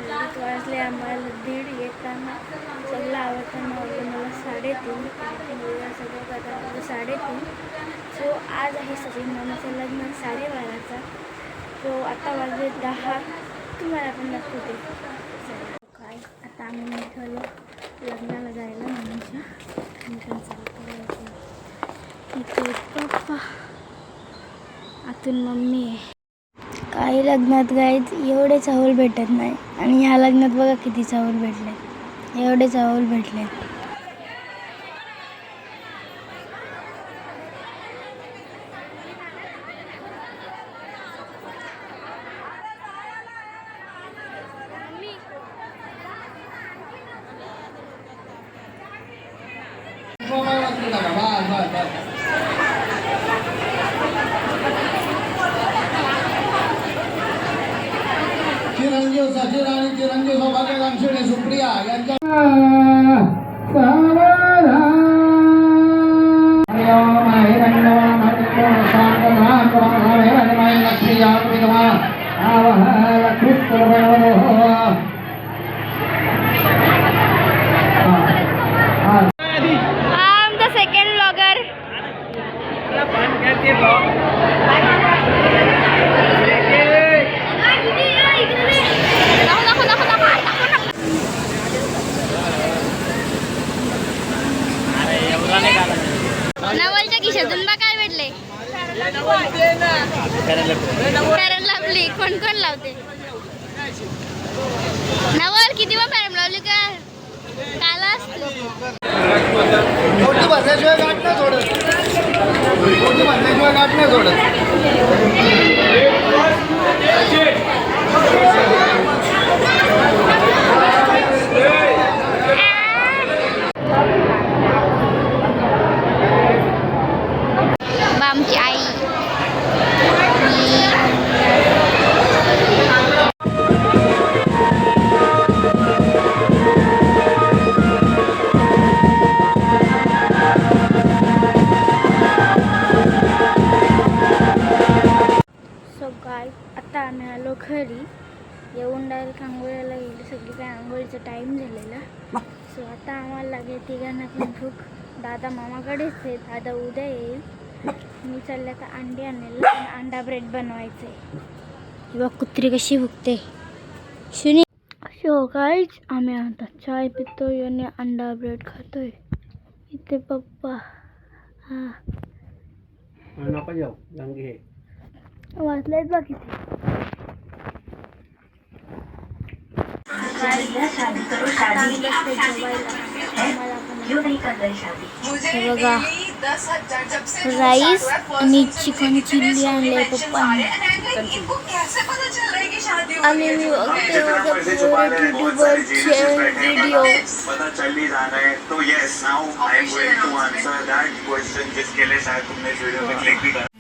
वाजले आम्हाला 1:30 येताना. सगळं आवडताना वाजलं मला 3:30. सगळं करताना 3:30. सो आज आहे सचिन मामाचं लग्न 12:30चा. सो आता वाजले 10. तुम्हाला पण दाखवते काय. आता आम्ही निघालो लग्नाला जायला मम्मीच्या. इथे पप्पा आतून मम्मी आहे. काही लग्नात गाईत एवढे चावल भेटत नाही आणि ह्या लग्नात बघा किती चावल भेटले. एवढे चावल भेटले. चिरंजीव सचिन आणि चिरंजीव सौभाग्यवान श्री सुप्रिया यांच्या आमचा सेकंड ब्लॉगर. नवलच्या खिशातून बा काय भेटले. पॅरन लावली. कोण कोण लावते. नवल किती वा पॅरन लावली का काला मोठी भरल्याशिवाय गाठ नाही सोडत. मोठी भरल्याशिवाय गाठ नाही सोडत. आमची आई. सो गाय आता आम्ही आलो घरी. येऊन डायरेक्ट आंघोळीला गेली. सगळी काय आंघोळीचा टाईम झालेला. सो आता आम्हाला लागेल तिघांना पण भूक. दादा मामाकडेच आहे. दादा उद्या येईल. मी चालले तर अंडी आणायला. अंडा ब्रेड बनवायचं आहे. किंवा कुत्री कशी भुकते शुनी. सो गाईज आम्ही आता चाय पितोय आणि अंडा ब्रेड खातोय. इथे पप्पा वाचलेत बघ किती. बघा राईस आणि चिकन चिल्ली आणले पप्पांनी. आणि मी बघते माझ्या फेवरेट यूट्यूबरचे व्हिडिओ. पता चल ही जाना है तो yes now I am going to answer that question जिसके लिए शायद तुमने इस वीडियो में क्लिक भी करा.